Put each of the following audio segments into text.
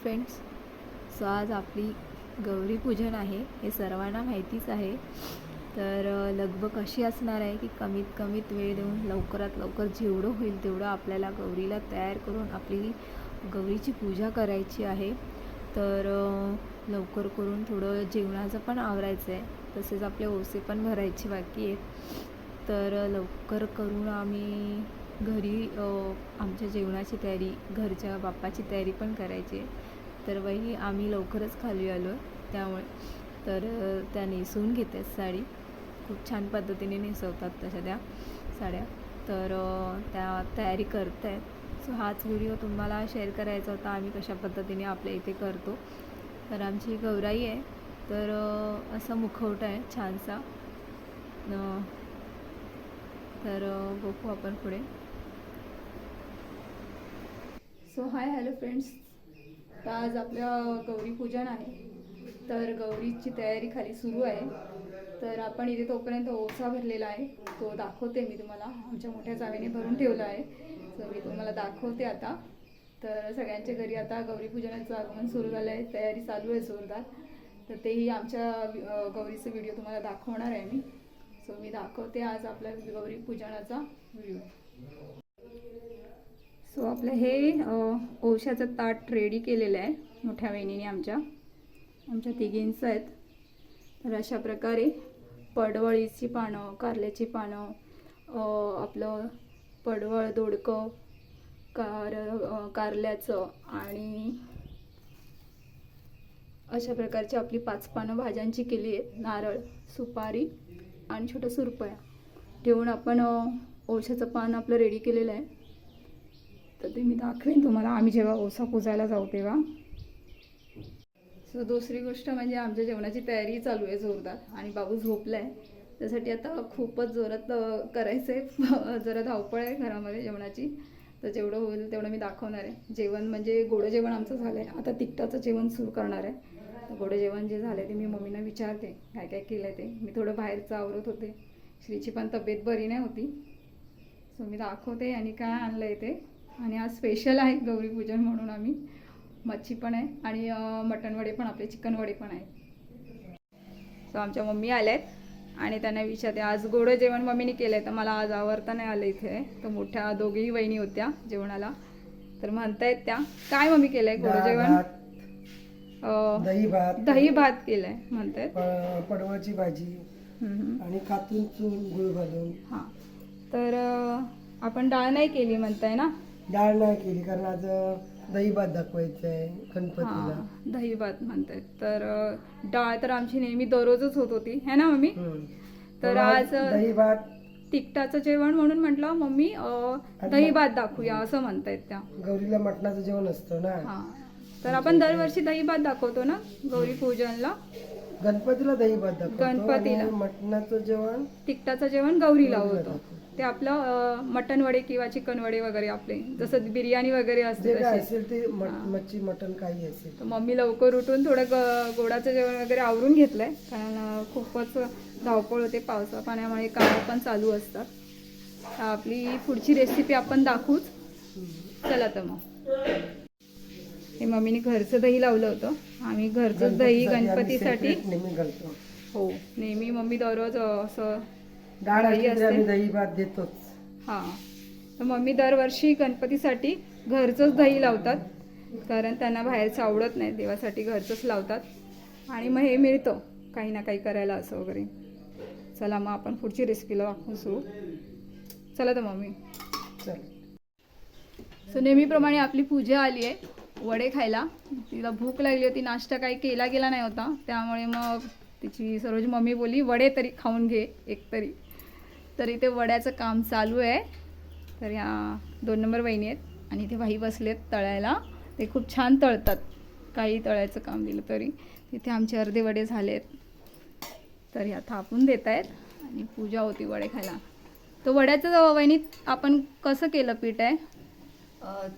Friends, so आज आपली गौरी पूजन आहे हे सर्वांना माहितीच आहे. तर लगबग अशी असणार आहे की कमीत वेळ देऊन लवकरात लवकर जेवढं होईल तेवढं आपल्याला गौरीला तयार करून आपली गौरीची पूजा करायची आहे. तर लवकर करून थोडं जेवणाचं पण आवरायचं आहे, तसेच आपले ओसे पण भरायचे बाकी आहेत. तर लवकर करून आम्ही घरी आमच्या जेवणाची तयारी, घरच्या बाप्पाची तयारी पण करायची आहे. तर वहिनी आम्ही लवकरच खाली आलो आहे, त्यामुळे तर त्या नेसवून घेत आहेत साडी. खूप छान पद्धतीने नेसवतात तशा त्या साड्या. तर त्या तयारी करत आहेत. सो हाच व्हिडिओ तुम्हाला शेअर करायचा होता, आम्ही कशा पद्धतीने आपल्या इथे करतो. तर आमची गौराई आहे, तर असा मुखवटा आहे छानसा. तर बघू आपण पुढे. सो हाय हॅलो फ्रेंड्स, तर आज आपल्या गौरी पूजन आहे. तर गौरीची तयारी खाली सुरू आहे. तर आपण इथे तोपर्यंत ओसा भरलेला आहे, तो दाखवते मी तुम्हाला. आमच्या मोठ्या जावेने भरून ठेवला आहे, सो मी तुम्हाला दाखवते आता. तर सगळ्यांच्या घरी आता गौरी पूजनाचं आगमन सुरू झालं आहे, तयारी चालू आहे जोरदार. तर तेही आमच्या गौरीचं व्हिडिओ तुम्हाला दाखवणार आहे मी. सो मी दाखवते आज आपल्या गौरी पूजनाचा व्हिडिओ. सो आपलं हे ओशाचं ताट रेडी केलेलं आहे मोठ्या वहिनीने आमच्या तिघींचं आहेत. तर अशा प्रकारे पडवळीची पानं, कारल्याची पानं, आपलं पडवळ दोडकं, कारल्याचं आणि अशा प्रकारची आपली 5 पानं भाज्यांची केली आहेत. नारळ, सुपारी आणि छोटं सुरपया ठेवून आपण ओशाचं पान आपलं रेडी केलेलं आहे. तर ते मी दाखवेन तुम्हाला आम्ही जेव्हा ओसा पुजायला जाऊ तेव्हा. सो दुसरी गोष्ट म्हणजे आमच्या जेवणाची तयारी चालू आहे जोरदार, आणि बाबू झोपला आहे, त्यासाठी आता खूपच जोरात करायचं आहे. जरा धावपळ आहे घरामध्ये जेवणाची. तर जेवढं होईल तेवढं मी दाखवणार आहे. जेवण म्हणजे गोडं जेवण आमचं झालं आहे, आता तिखटाचं जेवण सुरू करणार आहे. तर गोडं जेवण जे झालं आहे ते मी मम्मीला विचारते काय काय केलं आहे ते. मी थोडं बाहेरचं आवरत होते, श्रीची पण तब्येत बरी नाही होती. सो मी दाखवते आणि काय आणलं आहे ते. आणि आज स्पेशल आहे गौरी पूजन म्हणून आम्ही मच्छी पण आहे आणि मटण वडे पण, आपले चिकन वडे पण आहेत. सो आमच्या मम्मी आल्या आहेत आणि त्यांना विचारते आज गोडं जेवण मम्मीने केलं आहे. तर मला आज आवरता नाही आलं इथे. तर मोठ्या दोघीही वहिनी होत्या जेवणाला, तर म्हणतायत त्या काय मम्मी केलं आहे गोडं जेवण. दही भात केलं आहे म्हणतायत, पडवळची भाजी आणि कातून चून गुळ घालून. हां, तर आपण डाळ नाही केली म्हणताय ना. डाळ नाही केली कारण आज दही भात दाखवायचं आहे गणपतीला. दही भात म्हणतायत. तर डाळ तर आमची नेहमी दररोजच होत होती है ना मम्मी. तर आज दही भात तिखटाचं जेवण म्हणून म्हटलं मम्मी दही भात दाखवूया असं म्हणतायत त्या. गौरीला मटणाचं जेवण असतं ना. हां, तर आपण दरवर्षी दही भात दाखवतो ना गौरी पूजनला. गणपतीला दही भात दाखवतो, गणपतीला मटणाचं जेवण, तिखटाचं जेवण गौरीला होतं. ते आपलं मटण वडे किंवा चिकन वडे वगैरे, आपले जसं बिर्याणी वगैरे असते काय असेल ते, मच्छी मटण काही असेल. तर मम्मी लवकर उठून थोडं गोडाचं जेवण वगैरे आवरून घेतलंय, कारण खूपच धावपळ होते पावसा पाण्यामुळे, कामं पण चालू असतात. तर आपली पुढची रेसिपी आपण दाखवूच. चला तर मग. हे मम्मीने घरचं दही लावलं होतं. आम्ही घरचं दही गणपतीसाठी नेहमी घालतो. हो, नेहमी मम्मी दररोज असं डाळ आम्ही दही भात देतोच. हां, तर मम्मी दरवर्षी गणपतीसाठी घरचंच दही लावतात, कारण त्यांना बाहेरचं आवडत नाही. देवासाठी घरचंच लावतात आणि मग हे मिळतं काही ना काही करायला असं वगैरे. चला मग आपण पुढची रेसिपीला दाखवू सुरू. चला तर मम्मी. चल. सो नेहमीप्रमाणे आपली पूजा आली आहे वडे खायला. तिला भूक लागली होती, नाश्ता काही केला गेला नाही होता, त्यामुळे मग तिची सरोज मम्मी बोलली वडे तरी खाऊन घे एक तरी. तर इथे वड्याचं काम चालू आहे. तर ह्या 2 नंबर वहिनी आहेत आणि इथे बाई बसलेत तळायला. ते खूप छान तळतात, काही तळायचं काम दिलं तरी. तिथे आमचे अर्धे वडे झालेत, तर ह्या थापून देत आहेत आणि पूजा होती वडे खायला. तर वड्याचं वहिनी आपण कसं केलं पीठ आहे.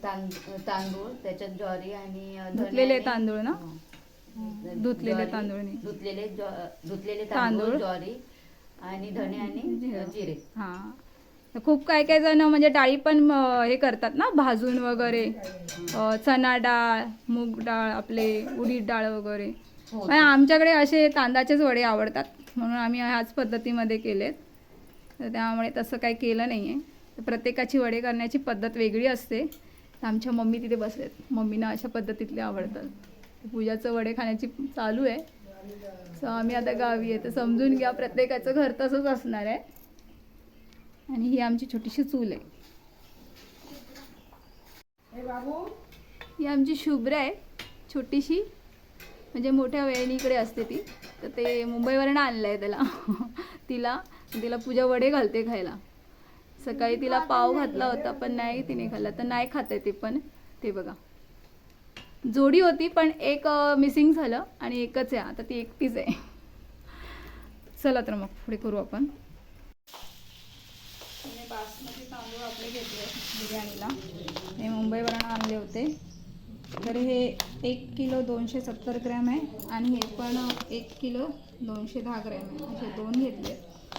तांदूळ, त्याच्यात ज्वारी आणि धुतलेले तांदूळ ना. धुतलेले तांदूळ नाही, धुतलेले तांदूळ, ज्वारी आणि धणे आणि जिरे. हां, तर खूप काय काय जण म्हणजे डाळी पण हे करतात ना भाजून वगैरे, चणा डाळ, मूग डाळ, आपले उडीद डाळ वगैरे. पण आमच्याकडे असे तांदळाचेच वडे आवडतात म्हणून आम्ही ह्याच पद्धतीमध्ये केलेत. तर त्यामुळे तसं काही केलं नाही आहे. तर प्रत्येकाची वडे करण्याची पद्धत वेगळी असते. तर आमच्या मम्मी तिथे बसलेत, मम्मीना अशा पद्धतीतले आवडतात. पूजाचं वडे खाण्याची चालू आहे. सो आम्ही आता गावी आहे तर समजून घ्या प्रत्येकाचं घर तसंच असणार आहे. आणि ही आमची छोटीशी चूल आहे. ही आमची शुभ्रा आहे छोटीशी, म्हणजे मोठ्या वहिनीकडे असते ती. तर ते मुंबईवरनं आणलं आहे त्याला तिला पूजा वडे घालते खायला. सकाळी तिला पाव घातला होता पण नाही तिने खाल्ला, तर नाही खात आहे ते पण. ते बघा जोडी होती पण एक मिसिंग झालं आणि एकच आहे आता, ती एकटीच आहे. चला तर मग पुढे करू आपण. बासमती तांदूळ आपले घेतले बिर्याणीला, हे मुंबईवरून आणले होते. तर हे 1 किलो 270 ग्रॅम आहे आणि हे पण 1 किलो 210 ग्रॅम आहे. असे 2 घेतले.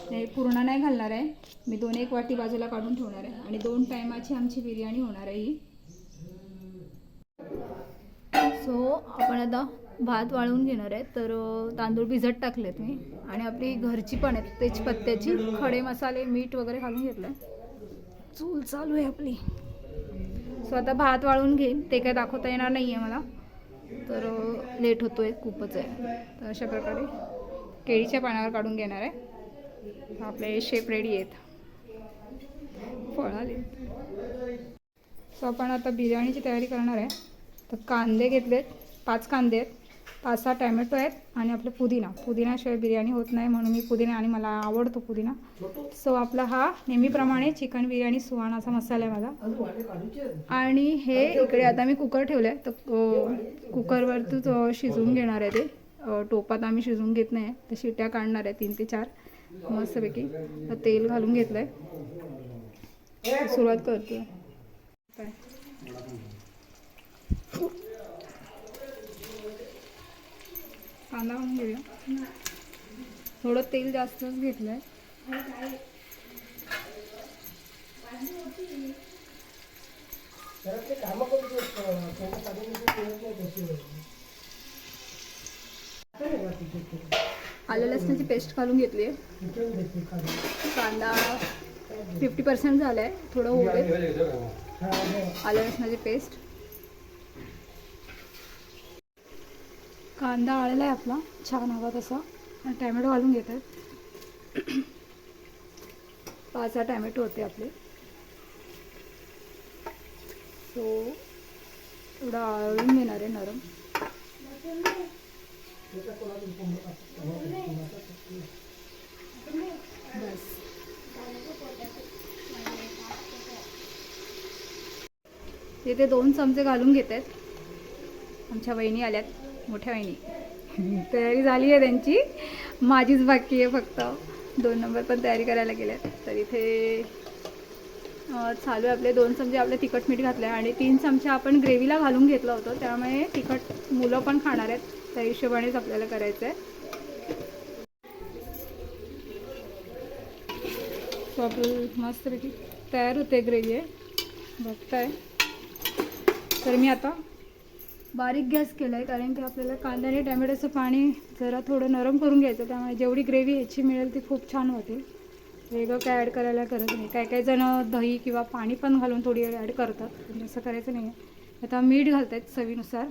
हे पूर्ण नाही घालणार आहे मी, 2-1 वाटी बाजूला काढून ठेवणार आहे. आणि 2 टायमाची आमची बिर्याणी होणार आहे ही. सो आपण आता भात वाळवून घेणार आहे. तर तांदूळ भिजत टाकलेत मी आणि आपली घरची पण आहेत तेजपत्त्याची, खडे मसाले, मीठ वगैरे घालून घेतलं आहे. चूल चालू आहे आपली. सो आता भात वाळून घेईन, ते काय दाखवता येणार नाही आहे मला, तर लेट होतो आहे खूपच आहे. तर अशा प्रकारे केळीच्या पानावर काढून घेणार आहे. आपले शेप रेडी आहेत, फळ आले. सो आपण आता बिर्याणीची तयारी करणार आहे. तर कांदे घेतलेत, 5 कांदे आहेत, 5-6 टॅमॅटो आहेत आणि आपलं पुदिनाशिवाय बिर्याणी होत नाही म्हणून मी पुदिना, आणि मला आवडतो पुदिना. सो आपला हा नेहमीप्रमाणे चिकन बिर्याणी सुहानाचा मसाला आहे माझा. आणि हे इकडे आता मी कुकर ठेवलं आहे, तर कुकरवरतीच शिजवून घेणार आहे ते. टोपात आम्ही शिजवून घेत नाही, तर शिट्या काढणार आहे 3 ते 4 मस्तपैकी. तेल घालून घेतलं आहे, सुरुवात करतो. कांदा घालून घेऊया. थोडं तेल जास्तच घेतलं आहे. आलं लसणाची पेस्ट घालून घेतली आहे. कांदा 50% झाला आहे, थोडं होऊ दे. आलं लसणाची पेस्ट, कांदा आळला आहे आपला छान हवा तसा. आणि टॅमॅटो घालून घेत आहेत. 5-6 टॅमॅटो होते आपले. सो थोडं आळून घेणार आहे नरम. बस तिथे 2 चमचे घालून घेत आहेत. आमच्या वहिनी आल्यात, मोठ्या वहिनी. तयारी झाली आहे त्यांची, माझीच बाकी आहे फक्त. 2 नंबर पण तयारी करायला गेल्यात. तर इथे चालू आहे आपले 2 चमचे आपले तिखट मीठ घातलं आहे आणि 3 चमचे आपण ग्रेव्हीला घालून घेतलं होतं, त्यामुळे तिखट मुलं पण खाणार आहेत, त्या हिशोबानेच आपल्याला करायचं आहे. सो आपलं मस्तपैकी तयार होते ग्रेव्ही आहे, बघताय. तर मी आता बारीक गॅस केला आहे, कारण की आपल्याला कांदा आणि टॅमॅटोचं पाणी जरा थोडं नरम करून घ्यायचं, त्यामुळे जेवढी ग्रेव्ही ह्याची मिळेल ती खूप छान होते. वेगळं काय ॲड करायला गरज नाही. काही जण दही किंवा पाणी पण घालून थोडी ॲड करतात, पण असं करायचं नाही आहे. आता मीठ घालत आहेत चवीनुसार.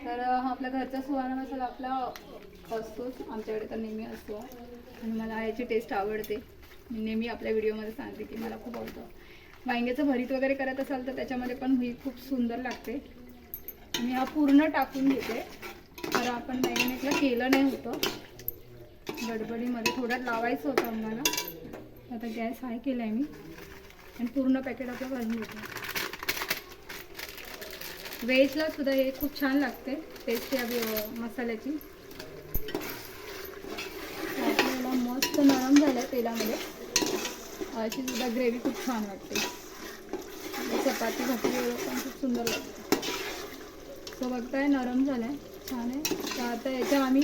तर आपल्या घरचा सुहाना मसाला आपला असतोच, आमच्याकडे तर नेहमी असतो आणि मला याची टेस्ट आवडते. मी नेहमी आपल्या व्हिडिओमध्ये सांगते की मला खूप आवडतं. वांग्याचं भरीत वगैरे करत असाल तर त्याच्यामध्ये पण ही खूप सुंदर लागते. मी हा पूर्ण टाकून घेते, तर आपण मॅरिनेटला केलं नाही होतं, गडबडीमध्ये थोडं लावायचं होतं आम्हाला. आता गॅस हाय केला आहे मी आणि पूर्ण पॅकेट आपलं घालून घेतो. व्हेजला सुद्धा हे खूप छान लागते टेस्ट या मसाल्याची. आपल्याला मस्त नरम झालं आहे तेलामध्ये, अशी सुद्धा ग्रेव्ही खूप छान लागते. चपाती भाकरी पण खूप सुंदर लागते. सो बघताय नरम झालं आहे. छान आहे. तर आता याच्या आम्ही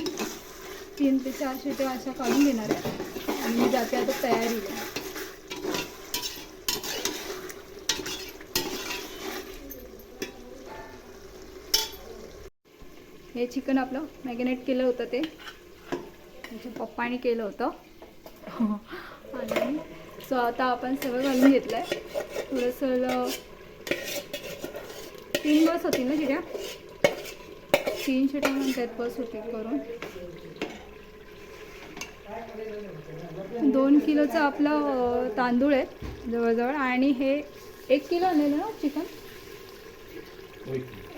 3 ते 4 शिट्या अशा काढून घेणार आहे आणि मी जाते आता तयारीला. हे चिकन आपलं मॅरिनेट केलं होतं ते त्याच्या पप्पाने केलं होतं आणि सो आता आपण सगळं घालून घेतलं आहे. थोडंसं 3 बस होतील ना शिट्या, 3 शिट्या म्हणतात बस होतील करून. 2 किलोचं आपलं तांदूळ आहे जवळजवळ आणि हे 1 किलो आणलेलं ना चिकन.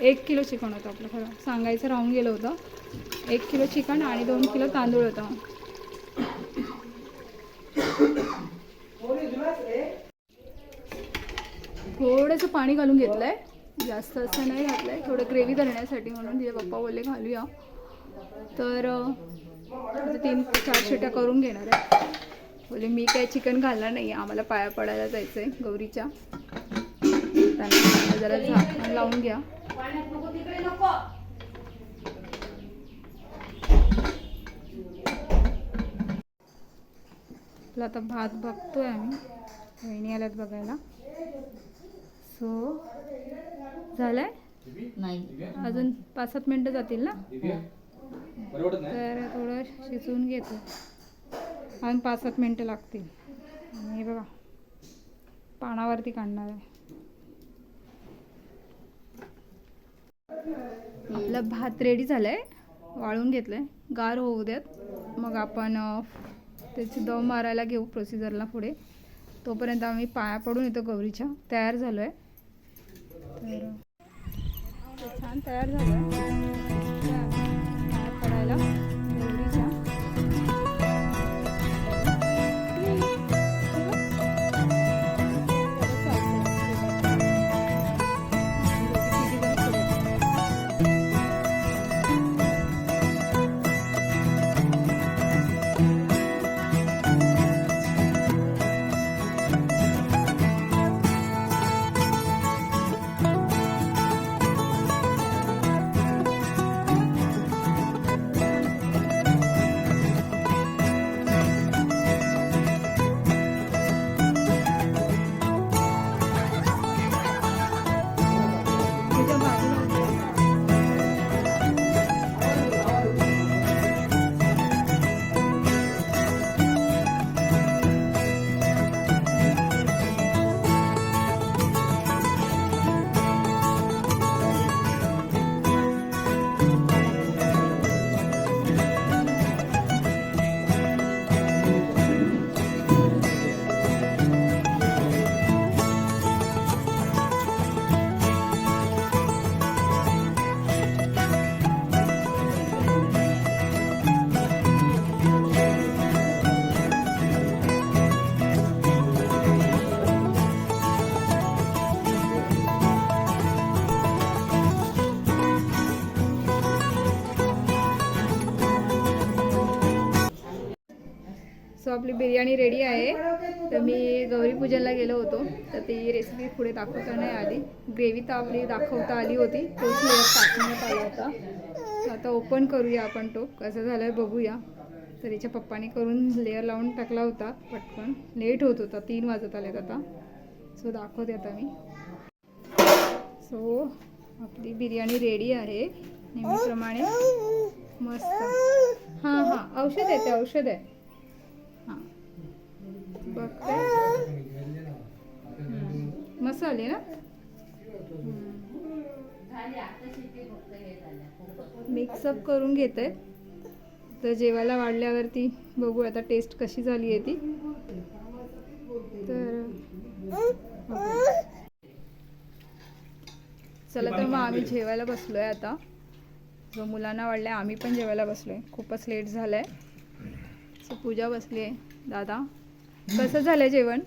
1 किलो चिकन होतं आपलं, खरं सांगायचं राहून गेलं होतं. 1 किलो चिकन आणि 2 किलो तांदूळ होतं. थोडंसं पाणी घालून घेतलं आहे, जास्त असं नाही घातलं आहे, थोडं ग्रेव्ही करण्यासाठी म्हणून तिचे पप्पा बोलले घालूया. तर 3 ते 4 शिट्या करून घेणार आहे. बोले मी काय चिकन घालणार नाही, आम्हाला पाया पडायला जायचं आहे गौरीच्या. त्यांना जरा झाकण लावून घ्या. आपला आता भात बघतोय आम्ही, वहिनी आल्यात बघायला. सो झालंय, नाही अजून 5-7 मिनटं जातील ना. तर थोडं शिजवून घेतो, अजून 5-7 मिनटं लागतील. आणि हे बघा पानावरती काढणार आहे. आपला भात रेडी झालाय, वाळून घेतलंय, गार होऊ द्यात, मग आपण त्याची दम मारायला घेऊ प्रोसिजरला पुढे. तोपर्यंत आम्ही पाया पडून येतो गौरीच्या. तयार झालो आहे, तर छान तयार झालं आहे पाया पडायला गौरीच्या. सो आपली बिर्याणी रेडी आहे. तर मी गौरी पूजनला गेलो होतो, तर ती रेसिपी पुढे दाखवता नाही आली. ग्रेव्ही तर आपली दाखवता आली होती, तोच लेअर टाकण्यात आला होता. तर आता ओपन करूया आपण तो, कसं झालं आहे बघूया. तर तिच्या पप्पाने करून लेअर लावून टाकला होता पटकन, लेट होत होता, 3 वाजत आलेत आता. सो दाखवते आता मी. सो आपली बिर्याणी रेडी आहे नेहमीप्रमाणे, मस्त. हां हां औषध आहे, ते औषध आहे. हां बघते, मस्त आली ना. मिक्सअप करून घेते, तर जेवायला वाढल्यावरती बघू आता टेस्ट कशी झाली आहे ती. तर चला, तर मग आम्ही जेवायला बसलो आहे आता. जो मुलांना वाढलं आहे, आम्ही पण जेवायला बसलो आहे, खूपच लेट झालं आहे. सो पूजा बसली आहे. दादा कसं झालं आहे जेवण?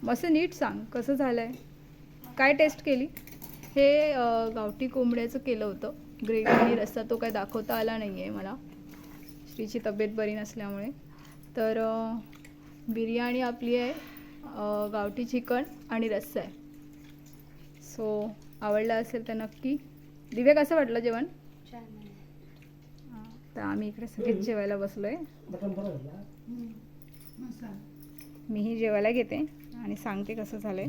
मस्त. नीट सांग कसं झालं आहे, काय टेस्ट केली? हे गावठी कोंबड्याचं केलं होतं, ग्रेव्ही आणि रस्सा तो काय दाखवता आला नाही आहे मला, श्रीची तब्येत बरी नसल्यामुळे. तर बिर्याणी आपली आहे, गावठी चिकन आणि रस्सा आहे. सो आवडला असेल तर नक्की. दिव्या कसं वाटलं जेवण? तर आम्ही इकडे सगळेच जेवायला बसलोय. मीही जेवायला घेते आणि सांगते कसं झालंय.